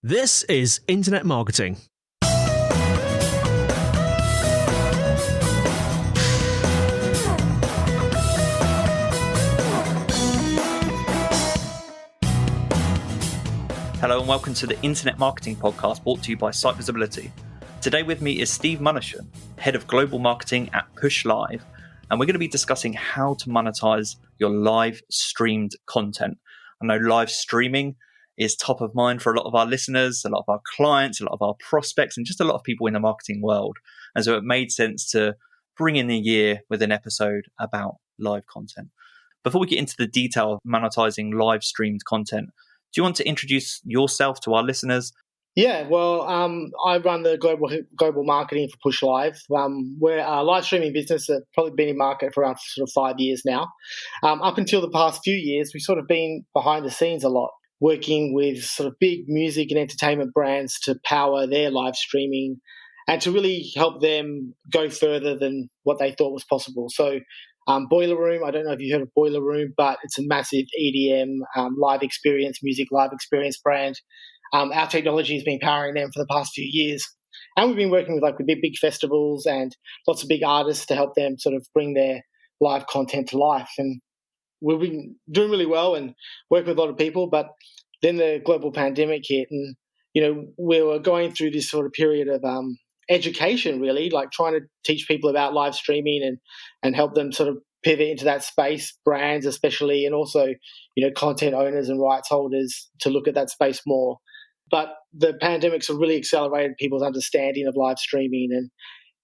This is Internet Marketing. Hello and welcome to the Internet Marketing Pocast brought to you by SiteVisibility. Today with me is Steve Munachen, Head of Global Marketing at Push Live, and we're going to be discussing how to monetize your live streamed content. I know live streaming is top of mind for a lot of our listeners, a lot of our clients, a lot of our prospects, and just a lot of people in the marketing world. And so it made sense to bring in the year with an episode about live content. Before we get into the detail of monetizing live streamed content, do you want to introduce yourself to our listeners? Yeah, well, I run the global marketing for Push Live. We're a live streaming business that's probably been in market for around sort of 5 years now. Up until the past few years, we've sort of been behind the scenes a lot, working with sort of big music and entertainment brands to power their live streaming and to really help them go further than what they thought was possible. So Boiler Room, I don't know if you heard of Boiler Room, but it's a massive EDM live experience, music live experience brand. Our technology has been powering them for the past few years. And we've been working with big festivals and lots of big artists to help them sort of bring their live content to life. And we've been doing really well and working with a lot of people, but then the global pandemic hit and, we were going through this sort of period of education, really, like trying to teach people about live streaming and help them sort of pivot into that space, brands especially, and also, content owners and rights holders to look at that space more. But the pandemic sort of really accelerated people's understanding of live streaming, and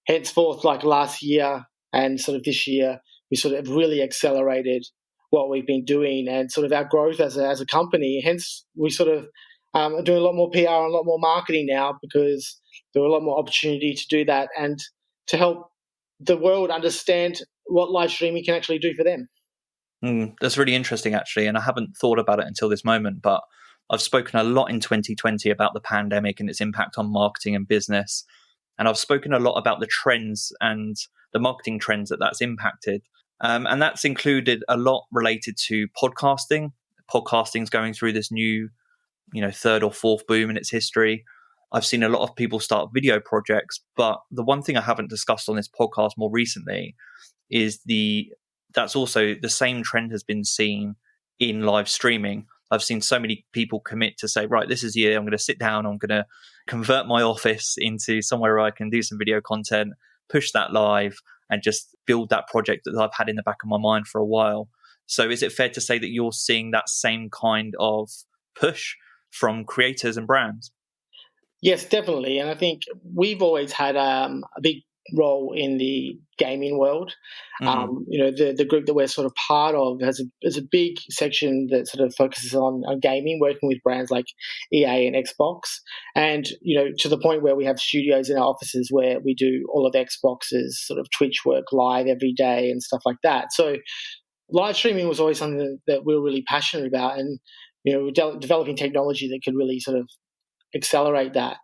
henceforth, like last year and sort of this year, we sort of really accelerated what we've been doing and sort of our growth as a company. Hence, we sort of are doing a lot more PR and a lot more marketing now because there are a lot more opportunity to do that and to help the world understand what live streaming can actually do for them. That's really interesting, actually, and I haven't thought about it until this moment, but I've spoken a lot in 2020 about the pandemic and its impact on marketing and business, and I've spoken a lot about the trends and the marketing trends that's impacted, and that's included a lot related to podcasting. Podcasting's going through this new, third or fourth boom in its history. I've seen a lot of people start video projects, but the one thing I haven't discussed on this podcast more recently is that's also the same trend has been seen in live streaming. I've seen so many people commit to say, right, this is the year I'm going to sit down, I'm going to convert my office into somewhere where I can do some video content, push that live, and just build that project that I've had in the back of my mind for a while. So is it fair to say that you're seeing that same kind of push from creators and brands? Yes, definitely. And I think we've always had a big role in the gaming world. The group that we're sort of part of has a big section that sort of focuses on gaming, working with brands like EA and Xbox. And, to the point where we have studios in our offices where we do all of Xbox's sort of Twitch work live every day and stuff like that. So live streaming was always something that we were really passionate about, and, developing technology that could really sort of accelerate that.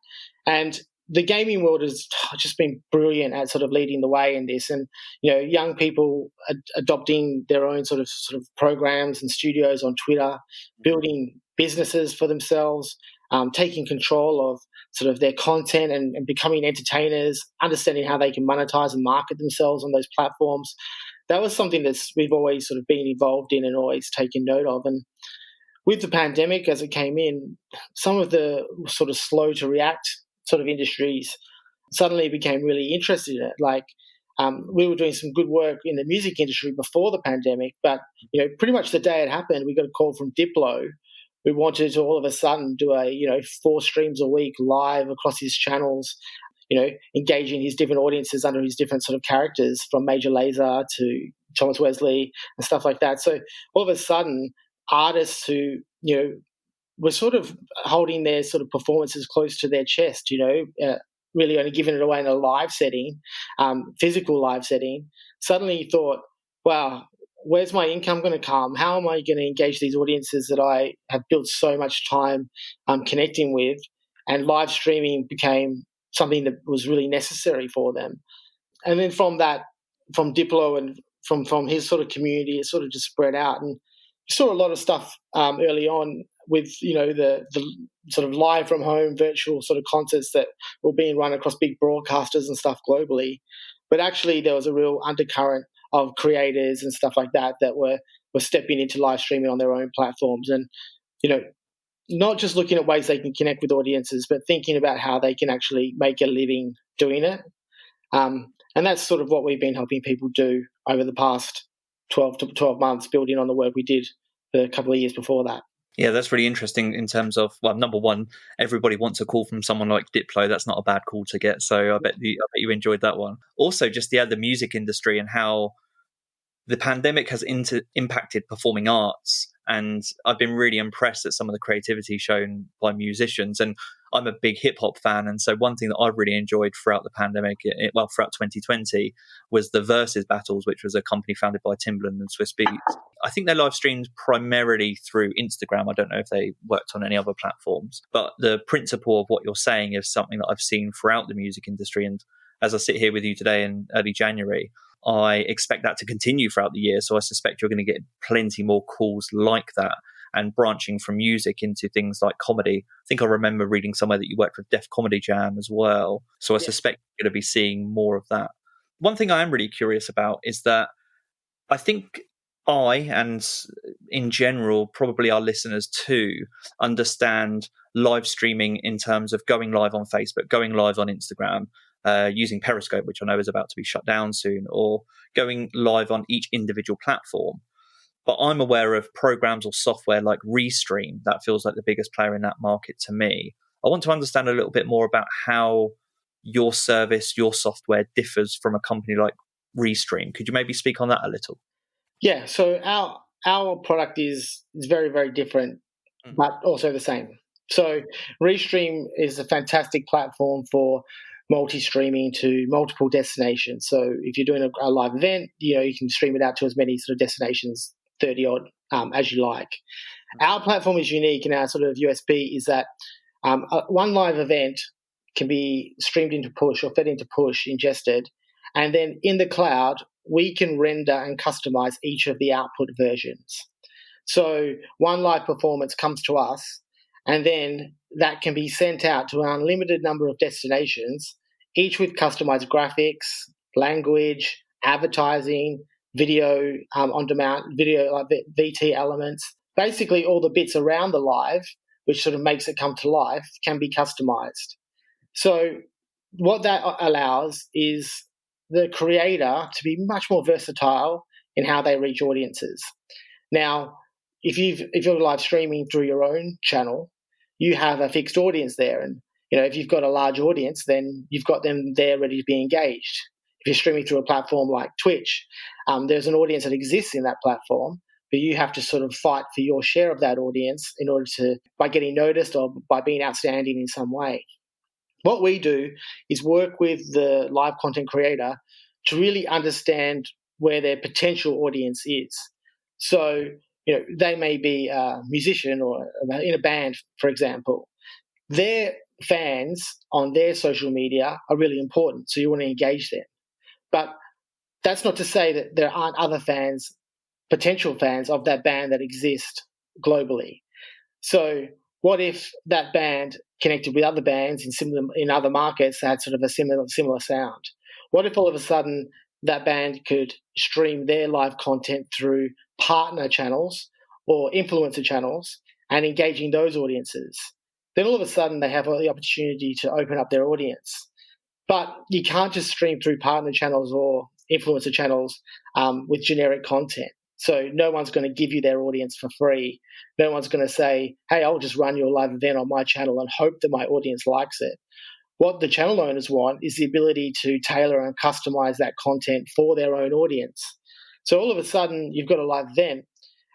And the gaming world has just been brilliant at sort of leading the way in this, and young people adopting their own sort of programs and studios on Twitter, building businesses for themselves, taking control of sort of their content and becoming entertainers, understanding how they can monetize and market themselves on those platforms. That was something that we've always sort of been involved in and always taken note of. And with the pandemic, as it came in, some of the sort of slow to react sort of industries suddenly became really interested in it. Like we were doing some good work in the music industry before the pandemic, but pretty much the day it happened, we got a call from Diplo, who wanted to all of a sudden do 4 streams a week live across his channels, engaging his different audiences under his different sort of characters, from Major Lazer to Thomas Wesley and stuff like that. So all of a sudden, artists who were sort of holding their sort of performances close to their chest, really only giving it away in a live setting, physical live setting, suddenly thought, wow, where's my income going to come? How am I going to engage these audiences that I have built so much time connecting with? And live streaming became something that was really necessary for them. And then from Diplo and from his sort of community, it sort of just spread out. And we saw a lot of stuff early on with the sort of live from home virtual sort of concerts that were being run across big broadcasters and stuff globally. But actually, there was a real undercurrent of creators and stuff like that were stepping into live streaming on their own platforms, and not just looking at ways they can connect with audiences, but thinking about how they can actually make a living doing it. And that's sort of what we've been helping people do over the past 12 months, building on the work we did a couple of years before that. Yeah, that's really interesting in terms of, well, number one, everybody wants a call from someone like Diplo. That's not a bad call to get. So I bet you enjoyed that one. Also, just the music industry and how the pandemic has impacted performing arts. And I've been really impressed at some of the creativity shown by musicians. And I'm a big hip hop fan. And so one thing that I've really enjoyed throughout the pandemic, throughout 2020, was the Versus Battles, which was a company founded by Timbaland and Swiss Beats. I think they live streamed primarily through Instagram. I don't know if they worked on any other platforms. But the principle of what you're saying is something that I've seen throughout the music industry. And as I sit here with you today in early January, I expect that to continue throughout the year. So I suspect you're going to get plenty more calls like that, and branching from music into things like comedy. I think I remember reading somewhere that you worked with Def Comedy Jam as well. So I suspect you're going to be seeing more of that. One thing I am really curious about is that I think and in general, probably our listeners too, understand live streaming in terms of going live on Facebook, going live on Instagram, using Periscope, which I know is about to be shut down soon, or going live on each individual platform. But I'm aware of programs or software like Restream. That feels like the biggest player in that market to me. I want to understand a little bit more about how your service, your software differs from a company like Restream. Could you maybe speak on that a little? Yeah, so our product is very, very different, but also the same. So Restream is a fantastic platform for multi-streaming to multiple destinations. So if you're doing a live event, you can stream it out to as many sort of destinations, 30 odd, as you like. Our platform is unique, and our sort of USP is that one live event can be streamed into Push or fed into Push, ingested, and then in the cloud, we can render and customize each of the output versions. So one live performance comes to us, and then that can be sent out to an unlimited number of destinations, each with customized graphics, language, advertising, video on demand, video like VT elements. Basically, all the bits around the live, which sort of makes it come to life, can be customized. So what that allows is the creator to be much more versatile in how they reach audiences. Now, if you're live streaming through your own channel, you have a fixed audience there, and if you've got a large audience, then you've got them there ready to be engaged. If you're streaming through a platform like Twitch, there's an audience that exists in that platform, but you have to sort of fight for your share of that audience in order by getting noticed or by being outstanding in some way. What we do is work with the live content creator to really understand where their potential audience is. So, they may be a musician or in a band, for example. Their fans on their social media are really important, so you want to engage them. But that's not to say that there aren't other fans, potential fans of that band that exist globally. So what if that band connected with other bands in other markets that had sort of a similar sound? What if all of a sudden that band could stream their live content through partner channels or influencer channels and engaging those audiences? Then all of a sudden they have the opportunity to open up their audience. But you can't just stream through partner channels or influencer channels with generic content. So no one's going to give you their audience for free. No one's going to say, hey, I'll just run your live event on my channel and hope that my audience likes it. What the channel owners want is the ability to tailor and customize that content for their own audience. So all of a sudden, you've got a live event,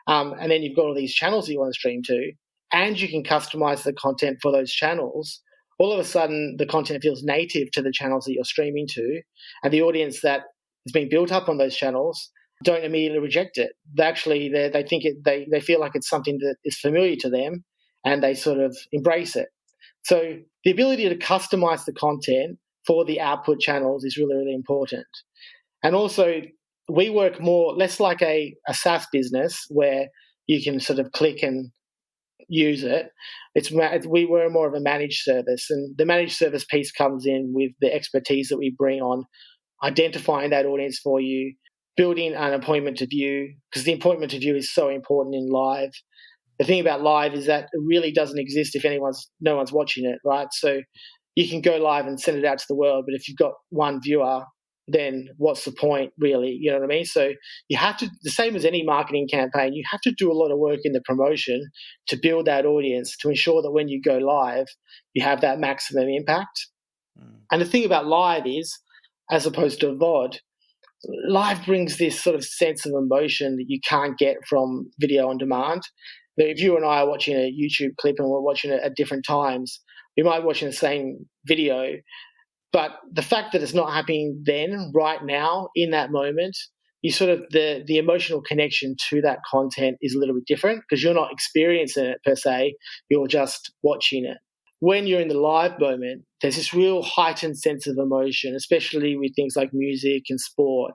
and then you've got all these channels that you want to stream to, and you can customize the content for those channels. All of a sudden, the content feels native to the channels that you're streaming to, and the audience that is being built up on those channels don't immediately reject it. They think they feel like it's something that is familiar to them, and they sort of embrace it. So the ability to customize the content for the output channels is really, really important. And also, we work less like a SaaS business where you can sort of click and use it. We were more of a managed service, and the managed service piece comes in with the expertise that we bring on identifying that audience for you, building an appointment to view, because the appointment to view is so important in live. The thing about live is that it really doesn't exist if no one's watching it, right? So you can go live and send it out to the world, but if you've got one viewer, then what's the point, really? You know what I mean? So you have to, the same as any marketing campaign, you have to do a lot of work in the promotion to build that audience, to ensure that when you go live, you have that maximum impact. And the thing about live is, as opposed to VOD, live brings this sort of sense of emotion that you can't get from video on demand. If you and I are watching a YouTube clip and we're watching it at different times, we might be watching the same video, but the fact that it's not happening then, right now, in that moment, you sort of the emotional connection to that content is a little bit different because you're not experiencing it per se, you're just watching it. When you're in the live moment, there's this real heightened sense of emotion, especially with things like music and sport,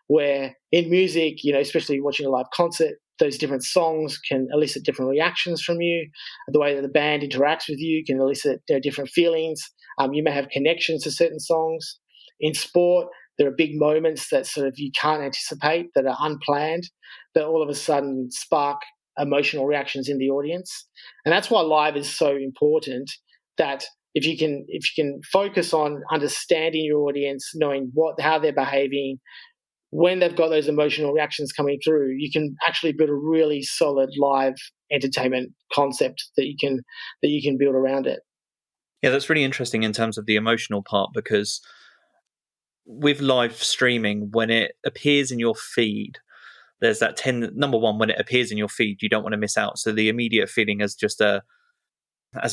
where in music, especially watching a live concert, those different songs can elicit different reactions from you. The way that the band interacts with you can elicit different feelings. You may have connections to certain songs. In sport, there are big moments that sort of you can't anticipate, that are unplanned, that all of a sudden spark emotional reactions in the audience. And that's why live is so important, that if you can focus on understanding your audience, knowing how they're behaving, when they've got those emotional reactions coming through, you can actually build a really solid live entertainment concept that you can build around it. Yeah, that's really interesting in terms of the emotional part, because with live streaming, when it appears in your feed, there's that number one, when it appears in your feed, you don't want to miss out. So the immediate feeling as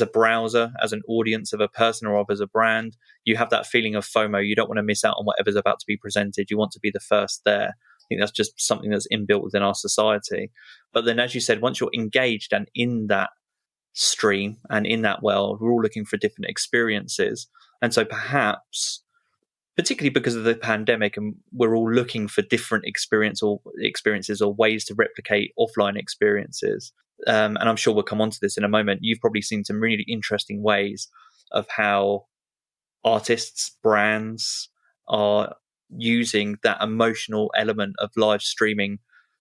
a browser, as an audience of a person or as a brand, you have that feeling of FOMO. You don't want to miss out on whatever's about to be presented. You want to be the first there. I think that's just something that's inbuilt within our society. But then, as you said, once you're engaged and in that stream and in that world, we're all looking for different experiences. And so perhaps, particularly because of the pandemic, and we're all looking for different experiences or ways to replicate offline experiences. And I'm sure we'll come on to this in a moment. You've probably seen some really interesting ways of how artists, brands are using that emotional element of live streaming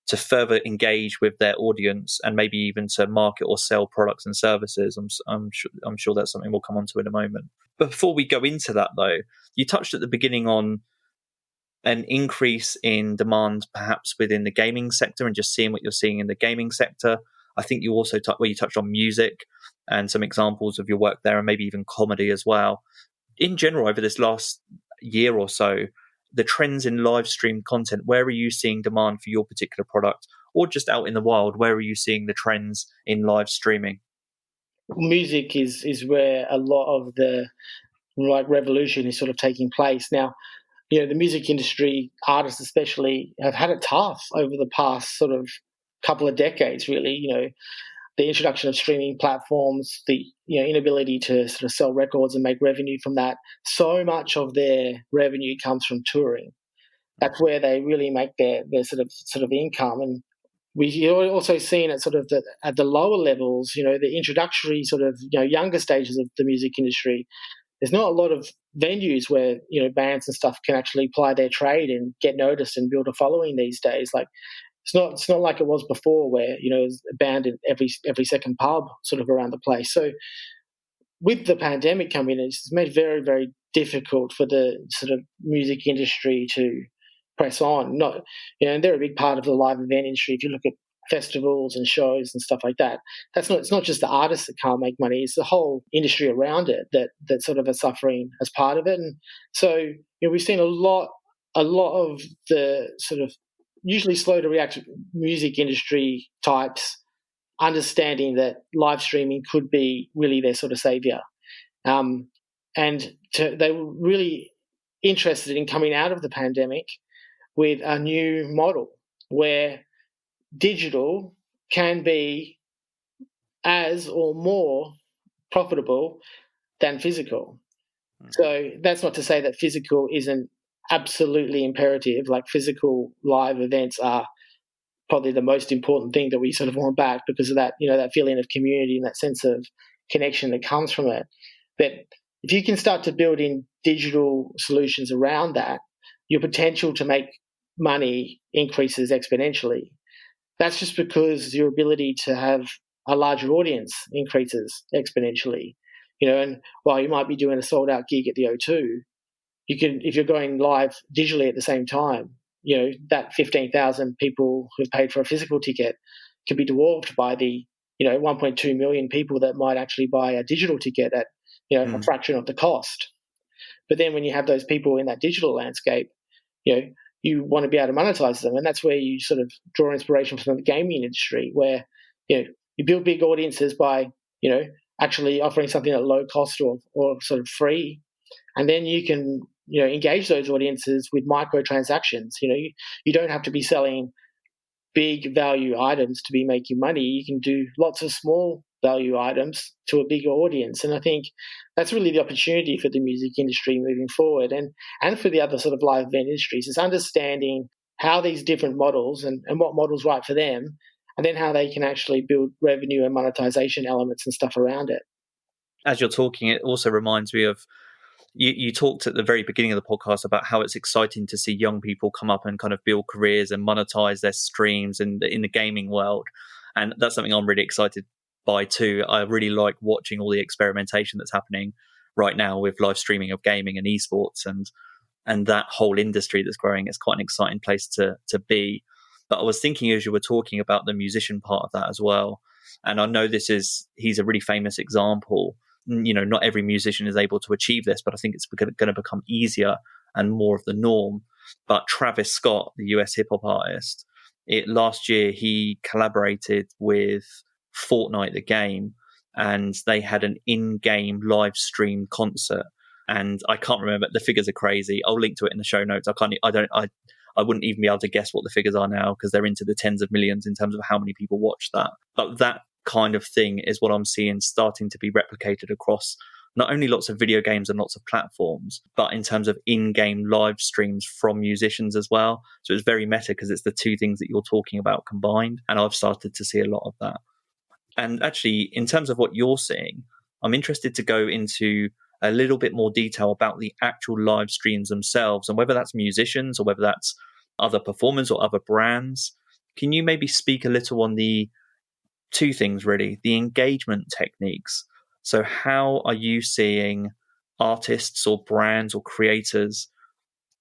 to further engage with their audience and maybe even to market or sell products and services. I'm sure that's something we'll come on to in a moment. But before we go into that, though, you touched at the beginning on an increase in demand perhaps within the gaming sector and just seeing what you're seeing in the gaming sector. I think you also you touched on music and some examples of your work there, and maybe even comedy as well. In general, over this last year or so, the trends in live stream content, where are you seeing demand for your particular product? Or just out in the wild, where are you seeing the trends in live streaming? Music is where a lot of the revolution is sort of taking place. Now, the music industry, artists especially, have had it tough over the past sort of couple of decades, really. The introduction of streaming platforms, the inability to sort of sell records and make revenue from that. So much of their revenue comes from touring. That's where they really make their sort of income. And we've also seen it sort of at the lower levels, the introductory sort of younger stages of the music industry. There's not a lot of venues where bands and stuff can actually ply their trade and get noticed and build a following these days. Like, it's not like it was before, where there's a band in every second pub sort of around the place. So with the pandemic coming in, it's made it very, very difficult for the sort of music industry to press on. And they're a big part of the live event industry. If you look at festivals and shows and stuff like that, it's not just the artists that can't make money, it's the whole industry around it that sort of are suffering as part of it. And so we've seen a lot of the sort of usually slow to react music industry types understanding that live streaming could be really their sort of savior. And they were really interested in coming out of the pandemic with a new model where digital can be as or more profitable than physical. So that's not to say that physical isn't absolutely imperative. Like, physical live events are probably the most important thing that we sort of want back because of that, that feeling of community and that sense of connection that comes from it. That if you can start to build in digital solutions around that, your potential to make money increases exponentially. That's just because your ability to have a larger audience increases exponentially. And while you might be doing a sold out gig at the O2, you can, if you're going live digitally at the same time, that 15,000 people who've paid for a physical ticket can be dwarfed by the 1.2 million people that might actually buy a digital ticket at a fraction of the cost. But then when you have those people in that digital landscape, you want to be able to monetize them, and that's where you sort of draw inspiration from the gaming industry, where you build big audiences by actually offering something at low cost or sort of free, and then you can engage those audiences with microtransactions. You don't have to be selling big value items to be making money. You can do lots of small value items to a bigger audience. And I think that's really the opportunity for the music industry moving forward, and for the other sort of live event industries, is understanding how these different models and what models right for them, and then how they can actually build revenue and monetization elements and stuff around it. As you're talking, it also reminds me of you talked at the very beginning of the podcast about how it's exciting to see young people come up and kind of build careers and monetize their streams in the gaming world. And that's something I'm really excited by too. I really like watching all the experimentation that's happening right now with live streaming of gaming and esports and that whole industry that's growing. It's quite an exciting place to be. But I was thinking as you were talking about the musician part of that as well. And I know he's a really famous example. Not every musician is able to achieve this, but I think it's going to become easier and more of the norm. But Travis Scott, the US hip hop artist, last year he collaborated with Fortnite, the game, and they had an in-game live stream concert. And I can't remember, the figures are crazy. I'll link to it in the show notes. I wouldn't even be able to guess what the figures are now, because they're into the tens of millions in terms of how many people watch that. But that kind of thing is what I'm seeing starting to be replicated across not only lots of video games and lots of platforms, but in terms of in-game live streams from musicians as well. So it's very meta because it's the two things that you're talking about combined. And I've started to see a lot of that. And actually, in terms of what you're seeing, I'm interested to go into a little bit more detail about the actual live streams themselves, and whether that's musicians or whether that's other performers or other brands. Can you maybe speak a little on the two things, really, the engagement techniques? So how are you seeing artists or brands or creators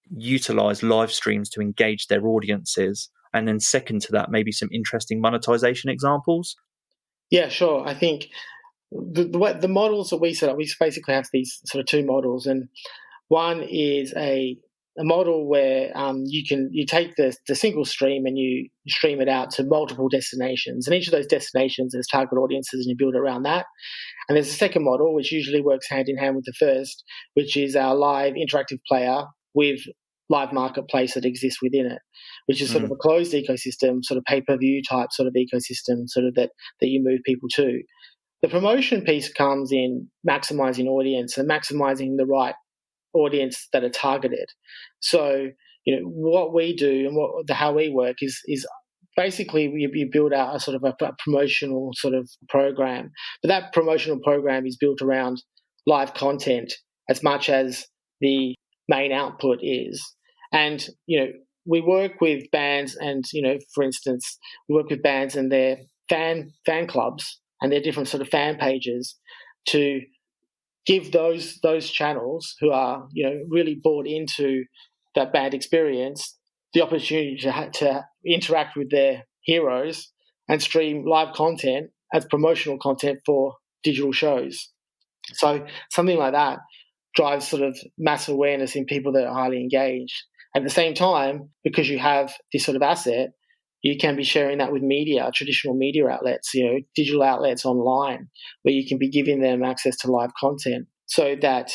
utilize live streams to engage their audiences? And then second to that, maybe some interesting monetization examples? Yeah, sure. I think the models that we set up, we basically have these sort of two models, and one is a model where you take the single stream and you stream it out to multiple destinations, and each of those destinations has target audiences, and you build around that. And there's a second model which usually works hand in hand with the first, which is our live interactive player with live marketplace that exists within it, which is sort of a closed ecosystem, sort of pay-per-view type sort of ecosystem, sort of that you move people to. The promotion piece comes in maximizing audience and maximizing the right audience that are targeted. So, what we do and how we work is basically we build out a sort of a promotional sort of program, but that promotional program is built around live content as much as the main output is. And, we work with bands and, for instance, we work with bands and their fan clubs and their different sort of fan pages to give those channels who are, really bought into that band experience the opportunity to interact with their heroes and stream live content as promotional content for digital shows. So something like that drives sort of mass awareness in people that are highly engaged. At the same time, because you have this sort of asset, you can be sharing that with media, traditional media outlets, digital outlets online, where you can be giving them access to live content so that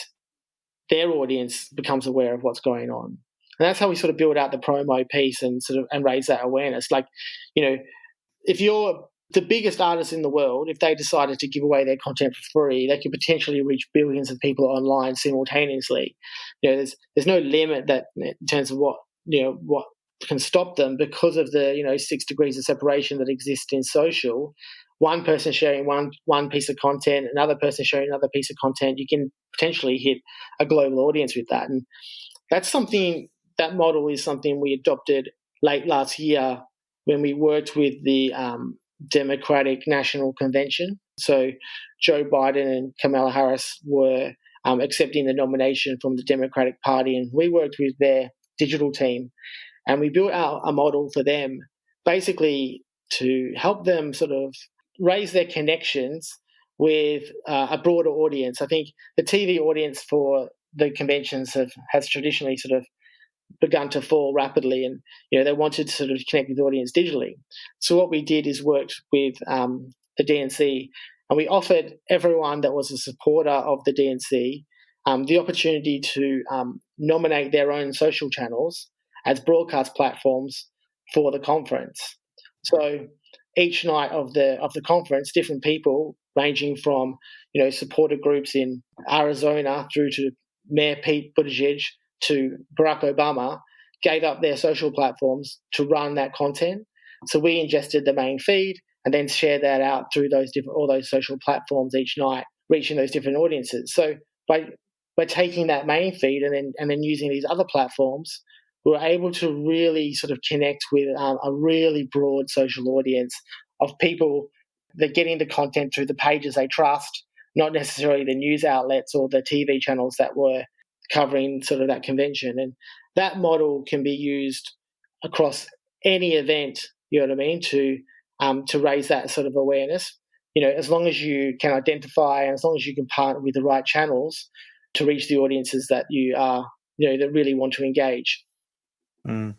their audience becomes aware of what's going on. And that's how we sort of build out the promo piece and raise that awareness. Like, if you're the biggest artist in the world, if they decided to give away their content for free, they could potentially reach billions of people online simultaneously. There's no limit that in terms of what can stop them because of the 6 degrees of separation that exists in social. One person sharing one piece of content, another person sharing another piece of content, you can potentially hit a global audience with that. And that's something, that model is something we adopted late last year when we worked with the Democratic National Convention. So Joe Biden and Kamala Harris were accepting the nomination from the Democratic Party, and we worked with their digital team, and we built out a model for them basically to help them sort of raise their connections with a broader audience. I think the TV audience for the conventions has traditionally sort of begun to fall rapidly, and they wanted to sort of connect with the audience digitally. So what we did is worked with the DNC, and we offered everyone that was a supporter of the DNC the opportunity to nominate their own social channels as broadcast platforms for the conference. So each night of the conference, different people ranging from supporter groups in Arizona through to Mayor Pete Buttigieg to Barack Obama gave up their social platforms to run that content. So we ingested the main feed and then shared that out through all those social platforms each night, reaching those different audiences. So by taking that main feed and then using these other platforms, we were able to really sort of connect with a really broad social audience of people that are getting the content through the pages they trust, not necessarily the news outlets or the TV channels that were covering sort of that convention. And that model can be used across any event, you know what I mean, to raise that sort of awareness. As long as you can identify and as long as you can partner with the right channels to reach the audiences that you are, that really want to engage.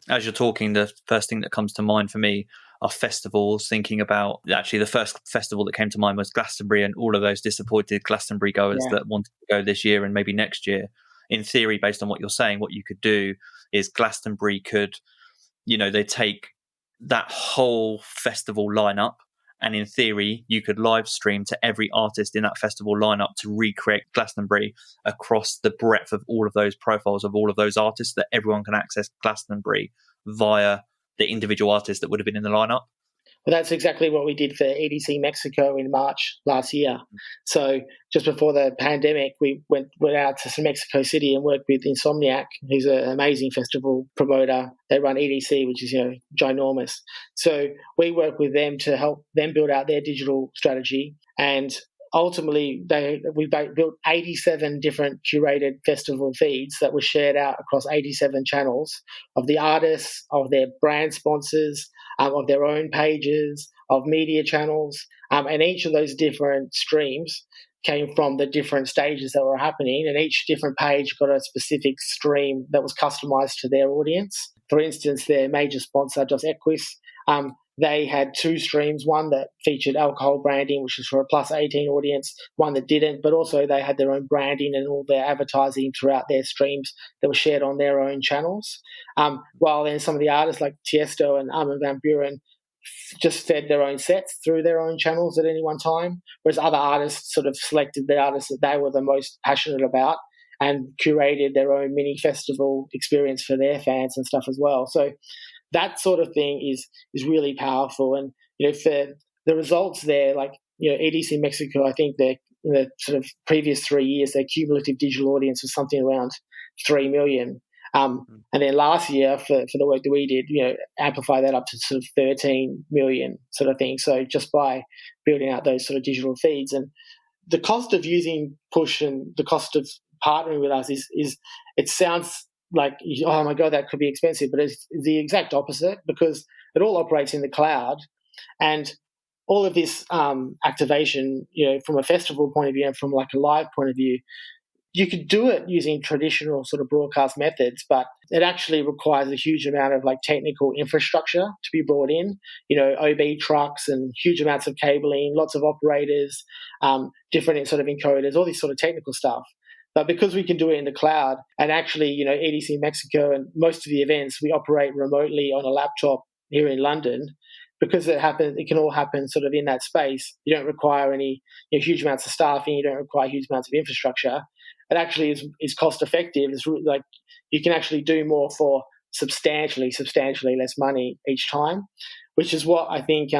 As you're talking, the first thing that comes to mind for me are festivals. Thinking about, actually, the first festival that came to mind was Glastonbury, and all of those disappointed Glastonbury goers that wanted to go this year and maybe next year. In theory, based on what you're saying, what you could do is Glastonbury could, they take that whole festival lineup, and in theory, you could live stream to every artist in that festival lineup to recreate Glastonbury across the breadth of all of those profiles of all of those artists, that everyone can access Glastonbury via the individual artists that would have been in the lineup. Well, that's exactly what we did for EDC Mexico in March last year. So just before the pandemic, we went out to Mexico City and worked with Insomniac, who's an amazing festival promoter. They run EDC, which is ginormous. So we worked with them to help them build out their digital strategy, and ultimately we built 87 different curated festival feeds that were shared out across 87 channels of the artists, of their brand sponsors, of their own pages, of media channels, and each of those different streams came from the different stages that were happening, and each different page got a specific stream that was customized to their audience. For instance, their major sponsor, Dos Equis, they had two streams, one that featured alcohol branding, which is for a plus 18 audience, one that didn't, but also they had their own branding and all their advertising throughout their streams that were shared on their own channels. While then some of the artists like Tiesto and Armin van Buuren just fed their own sets through their own channels at any one time, whereas other artists sort of selected the artists that they were the most passionate about and curated their own mini festival experience for their fans and stuff as well. So that sort of thing is really powerful. And for the results there, like EDC Mexico, I think in the sort of previous 3 years, their cumulative digital audience was something around 3 million. And then last year, for the work that we did, amplify that up to sort of 13 million sort of thing. So just by building out those sort of digital feeds, and the cost of using Push and the cost of partnering with us is it sounds like, oh my God, that could be expensive, but it's the exact opposite, because it all operates in the cloud, and all of this activation, from a festival point of view and from like a live point of view, you could do it using traditional sort of broadcast methods, but it actually requires a huge amount of like technical infrastructure to be brought in, OB trucks and huge amounts of cabling, lots of operators, different sort of encoders, all this sort of technical stuff. But because we can do it in the cloud, and actually, EDC Mexico and most of the events, we operate remotely on a laptop here in London, because it can all happen sort of in that space. You don't require any huge amounts of staffing. You don't require huge amounts of infrastructure. It actually is cost effective. It's really, like, you can actually do more for substantially less money each time, which is what I think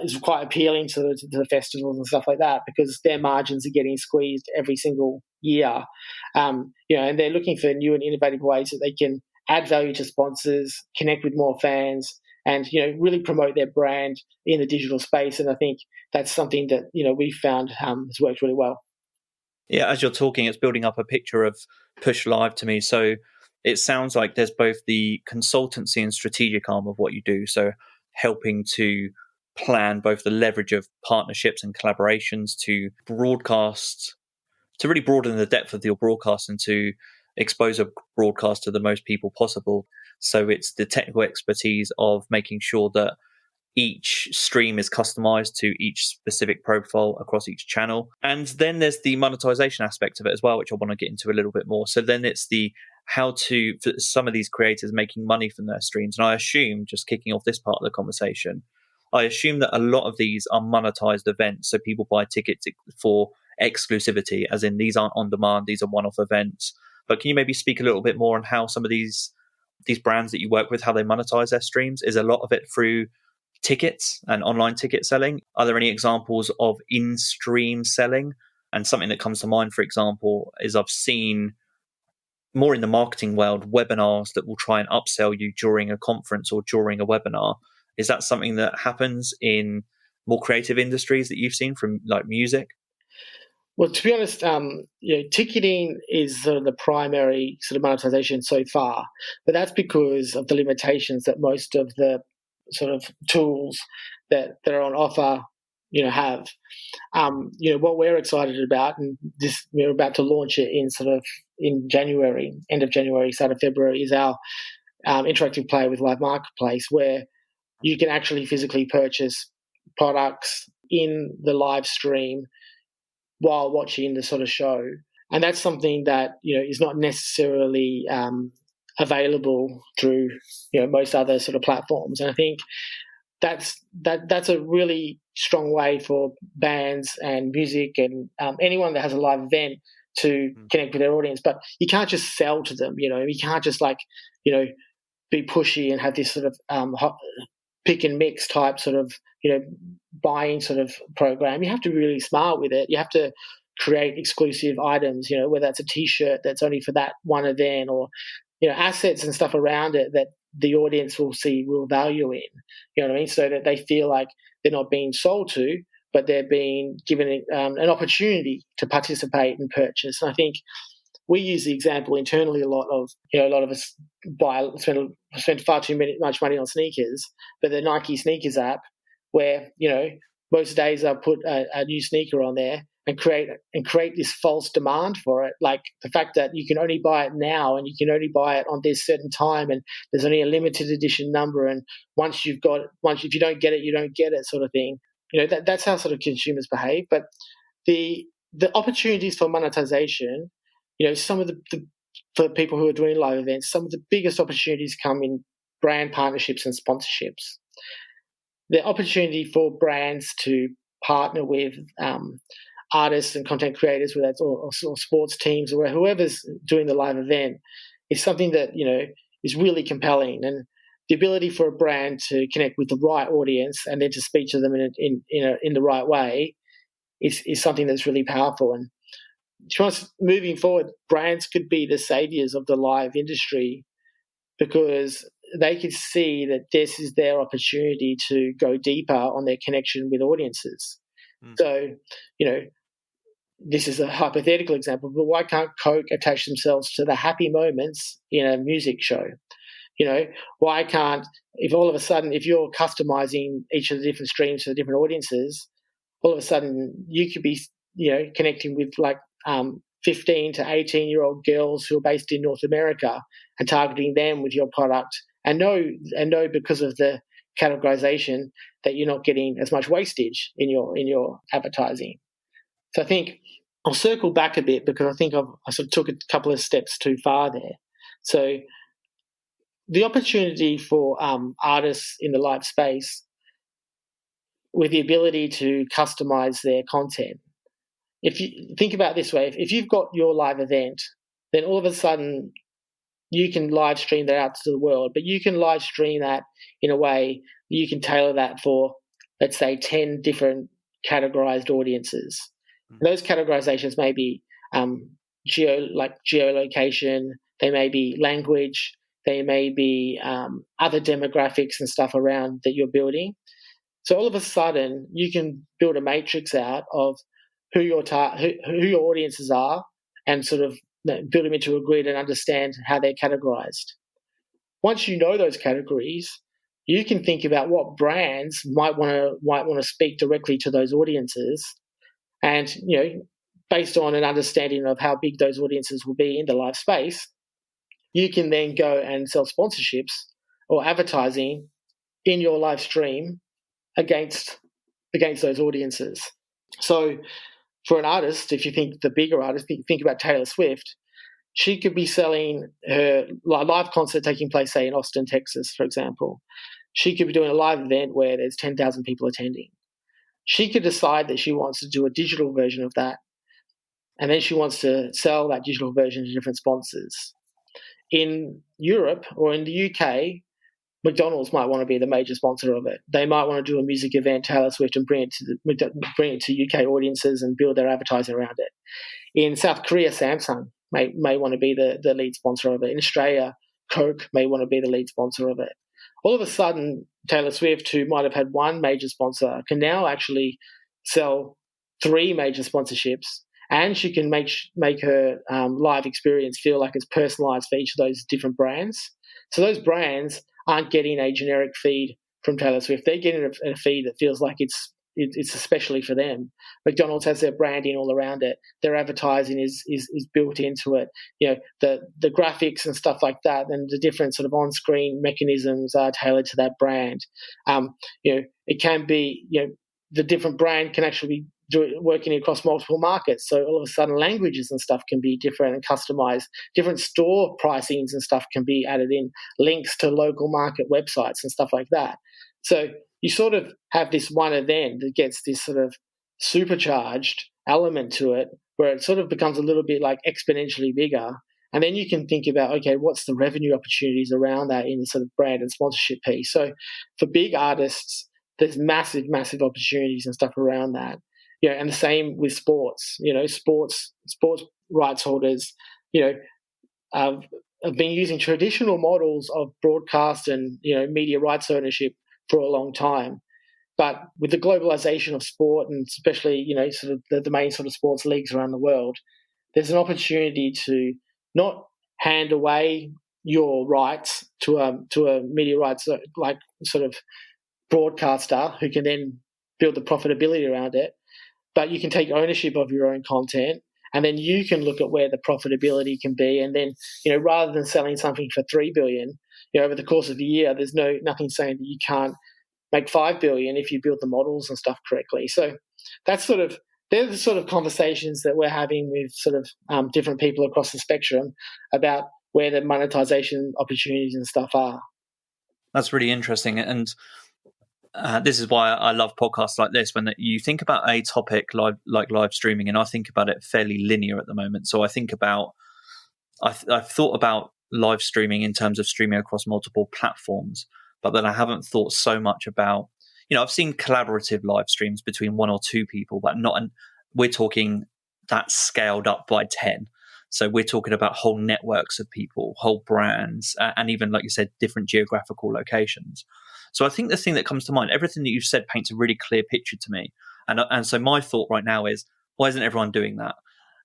is quite appealing to the festivals and stuff like that, because their margins are getting squeezed every single year. And they're looking for new and innovative ways that they can add value to sponsors, connect with more fans, and really promote their brand in the digital space. And I think that's something that we've found has worked really well. Yeah, as you're talking, it's building up a picture of Push Live to me. So it sounds like there's both the consultancy and strategic arm of what you do. So helping to plan both the leverage of partnerships and collaborations to broadcast, to really broaden the depth of your broadcast and to expose a broadcast to the most people possible. So it's the technical expertise of making sure that each stream is customized to each specific profile across each channel. And then there's the monetization aspect of it as well, which I want to get into a little bit more. So then it's the how to, for some of these creators making money from their streams. And I assume, just kicking off this part of the conversation, I assume that a lot of these are monetized events. So people buy tickets for exclusivity, as in these aren't on demand, these are one-off events. But can you maybe speak a little bit more on how some of these brands that you work with, how they monetize their streams? Is a lot of it through tickets and online ticket selling? Are there any examples of in-stream selling? And something that comes to mind, for example, is I've seen more in the marketing world, webinars that will try and upsell you during a conference or during a webinar. Is that something that happens in more creative industries that you've seen, from like music? Well, to be honest, ticketing is sort of the primary sort of monetization so far, but that's because of the limitations that most of the sort of tools that are on offer, have. What we're excited about, and this we're about to launch it in January, end of January, start of February, is our interactive player with live marketplace, where you can actually physically purchase products in the live stream while watching the sort of show. And that's something that, is not necessarily available through, most other sort of platforms. And I think that's a really strong way for bands and music and anyone that has a live event to connect with their audience. But you can't just sell to them, you can't just be pushy and have this sort of pick and mix type sort of, buying sort of program. You have to be really smart with it. You have to create exclusive items, whether that's a T-shirt that's only for that one event, or, assets and stuff around it that the audience will see real value in, what I mean? So that they feel like they're not being sold to, but they're being given an opportunity to participate and purchase. And I think we use the example internally a lot of us spend far too much money on sneakers, but the Nike sneakers app, where most days I put a new sneaker on there and create this false demand for it, like the fact that you can only buy it now and you can only buy it on this certain time, and there's only a limited edition number, and if you don't get it, you don't get it, sort of thing. That's how sort of consumers behave. But the opportunities for monetization, some of for people who are doing live events, some of the biggest opportunities come in brand partnerships and sponsorships. The opportunity for brands to partner with artists and content creators, whether that's or sports teams or whoever's doing the live event, is something that is really compelling. And the ability for a brand to connect with the right audience and then to speak to them in the right way is something that's really powerful. And to be honest, moving forward, brands could be the saviors of the live industry, because they could see that this is their opportunity to go deeper on their connection with audiences. So, this is a hypothetical example, but why can't Coke attach themselves to the happy moments in a music show? Why can't, if all of a sudden, if you're customizing each of the different streams for the different audiences, all of a sudden you could be, connecting with 15 to 18-year-old girls who are based in North America and targeting them with your product, and know because of the categorization that you're not getting as much wastage in your advertising. So I think I'll circle back a bit, because I think I sort of took a couple of steps too far there. So the opportunity for artists in the live space with the ability to customize their content. If you think about it this way, if you've got your live event, then all of a sudden you can live stream that out to the world, but you can live stream that in a way you can tailor that for, let's say, 10 different categorized audiences. Those categorizations may be geolocation, they may be language, they may be other demographics and stuff around that you're building. So all of a sudden, you can build a matrix out of who your audiences are, and sort of build them into a grid and understand how they're categorized. Once you know those categories, you can think about what brands might want to speak directly to those audiences, and based on an understanding of how big those audiences will be in the live space, you can then go and sell sponsorships or advertising in your live stream against those audiences. So for an artist, if you think the bigger artist, think about Taylor Swift, she could be selling her live concert taking place, say, in Austin, Texas, for example. She could be doing a live event where there's 10,000 people attending. She could decide that she wants to do a digital version of that, and then she wants to sell that digital version to different sponsors. In Europe or in the UK, McDonald's might want to be the major sponsor of it. They might want to do a music event, Taylor Swift, and bring it to UK audiences and build their advertising around it. In South Korea, Samsung may want to be the lead sponsor of it. In Australia, Coke may want to be the lead sponsor of it. All of a sudden, Taylor Swift, who might have had one major sponsor, can now actually sell 3 major sponsorships, and she can make her live experience feel like it's personalized for each of those different brands. So those brands aren't getting a generic feed from Taylor Swift. They're getting a feed that feels like it's especially for them. McDonald's has their branding all around it. Their advertising is built into it. The graphics and stuff like that, and the different sort of on-screen mechanisms are tailored to that brand. It can be, the different brand can actually be working across multiple markets. So all of a sudden languages and stuff can be different and customized. Different store pricings and stuff can be added in, links to local market websites and stuff like that. So you sort of have this one event that gets this sort of supercharged element to it, where it sort of becomes a little bit like exponentially bigger. And then you can think about, okay, what's the revenue opportunities around that in the sort of brand and sponsorship piece. So for big artists, there's massive, massive opportunities and stuff around that. And the same with sports. Sports rights holders, have been using traditional models of broadcast and media rights ownership for a long time. But with the globalization of sport, and especially sort of the main sort of sports leagues around the world, there's an opportunity to not hand away your rights to a media rights like sort of broadcaster who can then build the profitability around it, but you can take ownership of your own content, and then you can look at where the profitability can be. And then, rather than selling something for $3 billion, over the course of a year, there's nothing saying that you can't make $5 billion if you build the models and stuff correctly. So they're the sort of conversations that we're having with sort of different people across the spectrum about where the monetization opportunities and stuff are. That's really interesting. And this is why I love podcasts like this, when you think about a topic like live streaming, and I think about it fairly linear at the moment. So I think about, I've thought about live streaming in terms of streaming across multiple platforms, but then I haven't thought so much about, I've seen collaborative live streams between 1 or 2 people, but we're talking that scaled up by 10. So we're talking about whole networks of people, whole brands, and even, like you said, different geographical locations. So I think the thing that comes to mind, everything that you've said paints a really clear picture to me. And so my thought right now is, why isn't everyone doing that?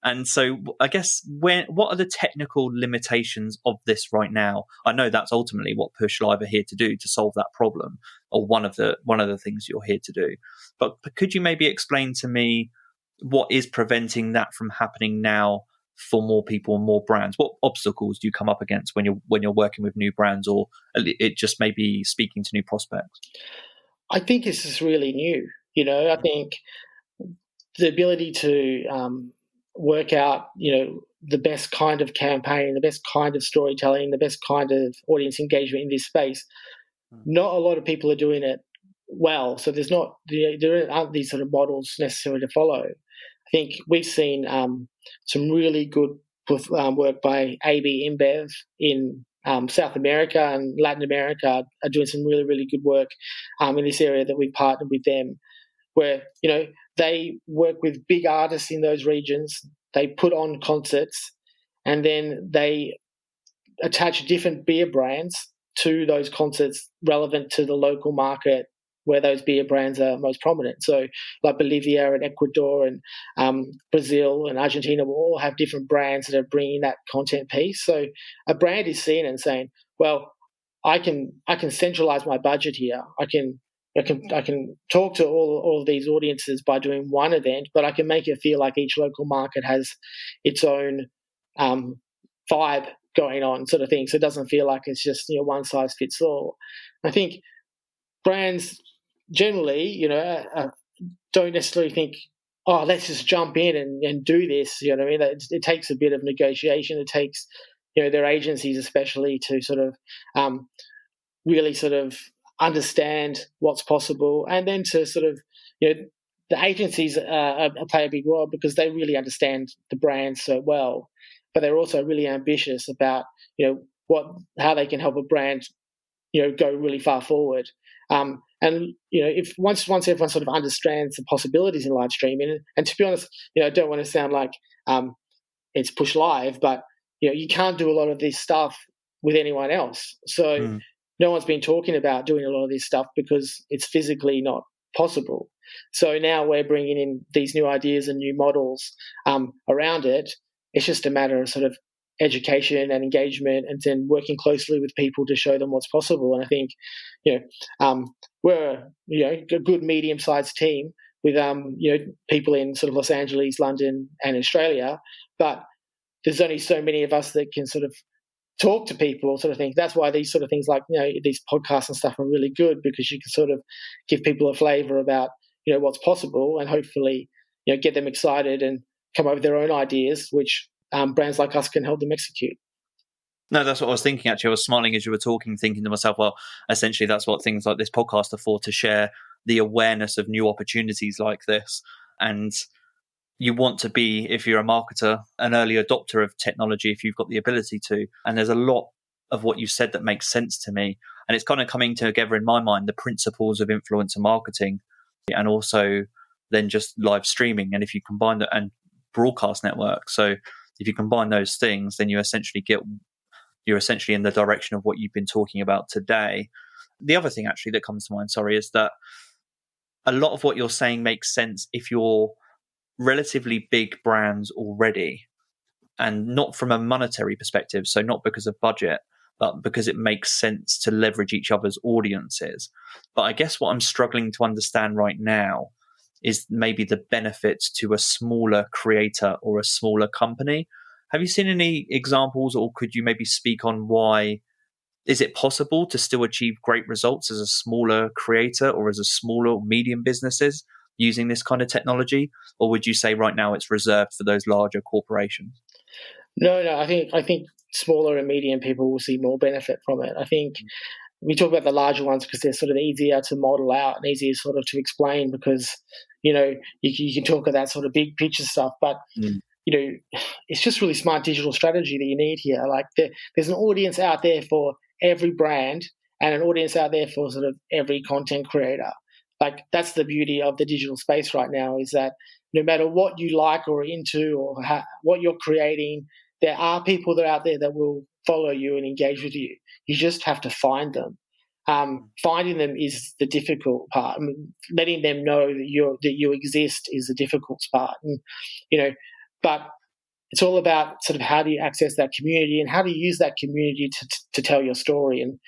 And so I guess what are the technical limitations of this right now? I know that's ultimately what Push Live are here to do, to solve that problem, or one of the things you're here to do. But could you maybe explain to me what is preventing that from happening now for more people and more brands? What obstacles do you come up against when you're working with new brands, or it just may be speaking to new prospects? I think this is really new. I think the ability to work out, the best kind of campaign, the best kind of storytelling, the best kind of audience engagement in this space. Not a lot of people are doing it well, so there aren't these sort of models necessarily to follow. I think we've seen some really good with work by AB InBev in South America and Latin America are doing some really, really good work in this area that we've partnered with them, where, they work with big artists in those regions, they put on concerts, and then they attach different beer brands to those concerts relevant to the local market where those beer brands are most prominent. So like Bolivia and Ecuador and Brazil and Argentina will all have different brands that are bringing that content piece. So a brand is seen and saying, well, I can centralize my budget here. I can talk to all of these audiences by doing one event, but I can make it feel like each local market has its own vibe going on, sort of thing. So it doesn't feel like it's just one size fits all. I think brands generally, don't necessarily think, oh, let's just jump in and do this. You know what I mean? It takes a bit of negotiation. It takes their agencies especially to sort of really sort of understand what's possible, and then to sort of the agencies play a big role because they really understand the brand so well, but they're also really ambitious about how they can help a brand go really far forward. And if once everyone sort of understands the possibilities in live streaming, and to be honest, I don't want to sound like it's push live, but you can't do a lot of this stuff with anyone else. So no one's been talking about doing a lot of this stuff because it's physically not possible. So now we're bringing in these new ideas and new models around it. It's just a matter of sort of education and engagement, and then working closely with people to show them what's possible. And I think, we're a good medium-sized team with people in sort of Los Angeles, London, and Australia, but there's only so many of us that can sort of talk to people, sort of thing. That's why these sort of things like these podcasts and stuff are really good, because you can sort of give people a flavour about what's possible, and hopefully get them excited and come up with their own ideas, which brands like us can help them execute. No, that's what I was thinking, actually. I was smiling as you were talking, thinking to myself, well, essentially that's what things like this podcast are for, to share the awareness of new opportunities like this. And you want to be, if you're a marketer, an early adopter of technology if you've got the ability to. And there's a lot of what you said that makes sense to me. And it's kind of coming together in my mind, the principles of influencer marketing, and also then just live streaming. And if you combine that, and broadcast networks. So if you combine those things, then you're essentially in the direction of what you've been talking about today. The other thing actually that comes to mind, is that a lot of what you're saying makes sense if you're relatively big brands already, and not from a monetary perspective, so not because of budget, but because it makes sense to leverage each other's audiences. But I guess what I'm struggling to understand right now is maybe the benefits to a smaller creator or a smaller company. Have you seen any examples, or could you maybe speak on why? Is it possible to still achieve great results as a smaller creator or as a smaller or medium businesses using this kind of technology? Or would you say right now it's reserved for those larger corporations? No, I think smaller and medium people will see more benefit from it. I think we talk about the larger ones because they're sort of easier to model out and easier sort of to explain, because you can talk about that sort of big picture stuff, but it's just really smart digital strategy that you need here. Like there's an audience out there for every brand, and an audience out there for sort of every content creator. Like that's the beauty of the digital space right now, is that no matter what you like or are into or what you're creating, there are people that are out there that will follow you and engage with you. You just have to find them. Finding them is the difficult part. I mean, letting them know that you exist is the difficult part. And, but it's all about sort of how do you access that community and how do you use that community to tell your story. And,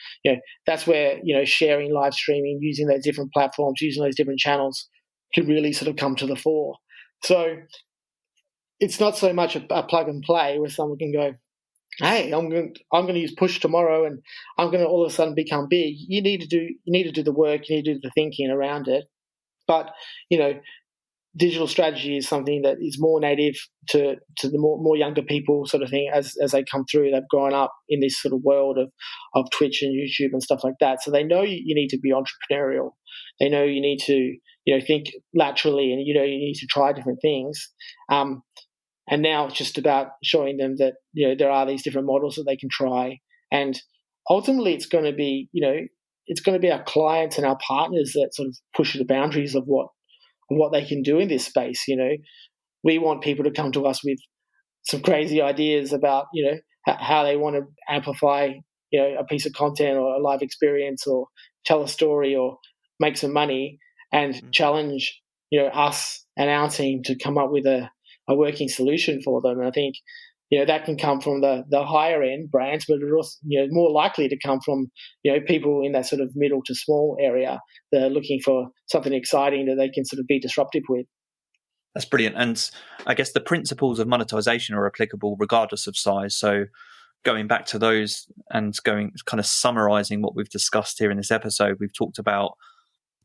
that's where, sharing, live streaming, using those different platforms, using those different channels can really sort of come to the fore. So it's not so much a plug and play where someone can go, hey, I'm going to use push tomorrow and I'm going to all of a sudden become big. You need to do the work, you need to do the thinking around it. But, digital strategy is something that is more native to the more younger people, sort of thing, as they come through. They've grown up in this sort of world of Twitch and YouTube and stuff like that. So they know you need to be entrepreneurial. They know you need to think laterally, and you need to try different things. And now it's just about showing them that, there are these different models that they can try. And ultimately it's going to be, it's going to be our clients and our partners that sort of push the boundaries of what they can do in this space. We want people to come to us with some crazy ideas about, how they want to amplify, a piece of content or a live experience or tell a story or make some money, and challenge, us and our team to come up with a working solution for them. And I think, that can come from the higher end brands, but it's also, more likely to come from, people in that sort of middle to small area that are looking for something exciting that they can sort of be disruptive with. That's brilliant. And I guess the principles of monetization are applicable regardless of size. So going back to those and kind of summarizing what we've discussed here in this episode, we've talked about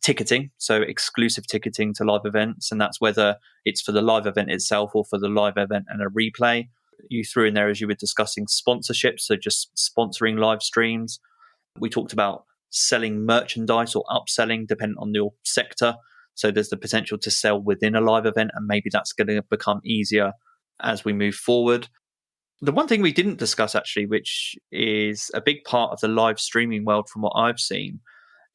ticketing, so exclusive ticketing to live events, and that's whether it's for the live event itself or for the live event and a replay. You threw in there, as you were discussing, sponsorships, so just sponsoring live streams. We talked about selling merchandise or upselling, depending on your sector. So there's the potential to sell within a live event, and maybe that's going to become easier as we move forward. The one thing we didn't discuss, actually, which is a big part of the live streaming world from what I've seen,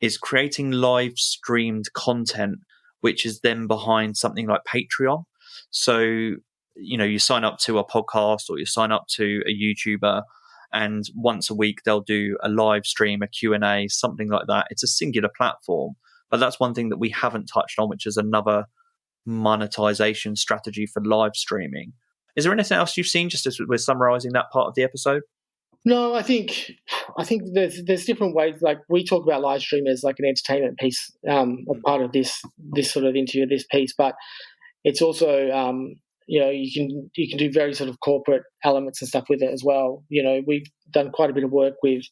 is creating live streamed content, which is then behind something like Patreon. So, you sign up to a podcast or you sign up to a YouTuber, and once a week they'll do a live stream, a Q&A, something like that. It's a singular platform. But that's one thing that we haven't touched on, which is another monetization strategy for live streaming. Is there anything else you've seen, just as we're summarizing that part of the episode? No, I think there's different ways. Like, we talk about live stream as like an entertainment piece, a part of this sort of interview, this piece, but it's also you can do very sort of corporate elements and stuff with it as well. We've done quite a bit of work with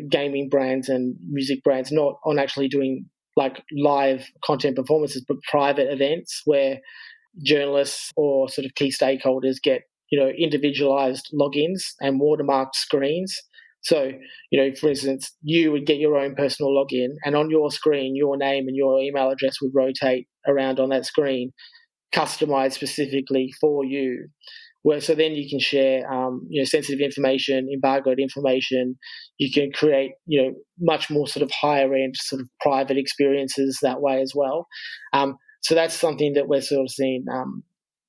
gaming brands and music brands, not on actually doing like live content performances, but private events where journalists or sort of key stakeholders get individualized logins and watermarked screens. So, for instance, you would get your own personal login, and on your screen, your name and your email address would rotate around on that screen, customized specifically for you. So then you can share, sensitive information, embargoed information. You can create, much more sort of higher end, sort of private experiences that way as well. So that's something that we're sort of seeing,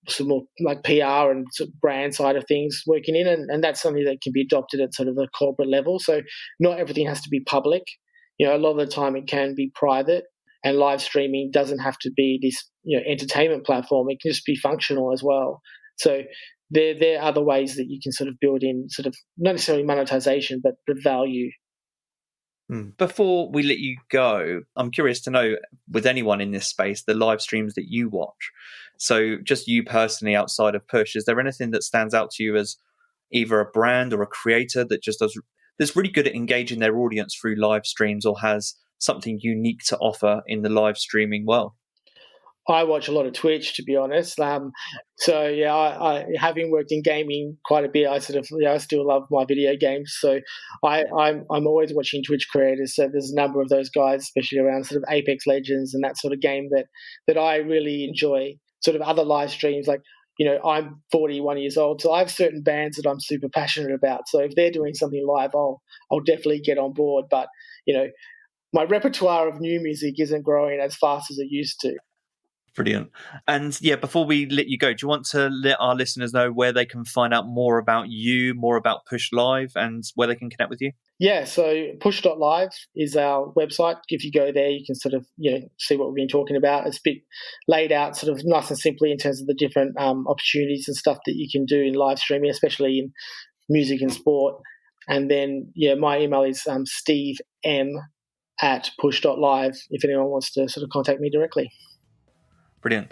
some more like PR and sort of brand side of things working in, and that's something that can be adopted at sort of a corporate level. So not everything has to be public. A lot of the time it can be private, and live streaming doesn't have to be this entertainment platform. It can just be functional as well. So there are other ways that you can sort of build in sort of not necessarily monetization, but the value. Before we let you go, I'm curious to know, with anyone in this space, the live streams that you watch. So just you personally, outside of Push, is there anything that stands out to you as either a brand or a creator that just that's really good at engaging their audience through live streams, or has something unique to offer in the live streaming world? I watch a lot of Twitch, to be honest. So yeah, I having worked in gaming quite a bit, I sort of I still love my video games. So I'm always watching Twitch creators. So there's a number of those guys, especially around sort of Apex Legends and that sort of game that I really enjoy. Sort of other live streams, like I'm 41 years old, so I have certain bands that I'm super passionate about. So if they're doing something live, I'll definitely get on board. But my repertoire of new music isn't growing as fast as it used to. Brilliant. And yeah, before we let you go, do you want to let our listeners know where they can find out more about you, more about Push Live, and where they can connect with you? Yeah, so push.live is our website. If you go there, you can sort of see what we've been talking about. It's a bit laid out sort of nice and simply in terms of the different opportunities and stuff that you can do in live streaming, especially in music and sport. And then, my email is stevem@push.live if anyone wants to sort of contact me directly. Brilliant.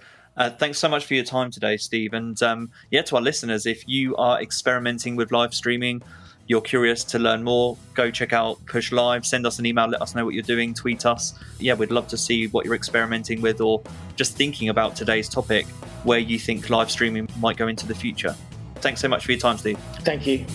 Thanks so much for your time today, Steve. And to our listeners, if you are experimenting with live streaming, you're curious to learn more, go check out Push Live, send us an email, let us know what you're doing, tweet us. Yeah, we'd love to see what you're experimenting with, or just thinking about today's topic, where you think live streaming might go into the future. Thanks so much for your time, Steve. Thank you.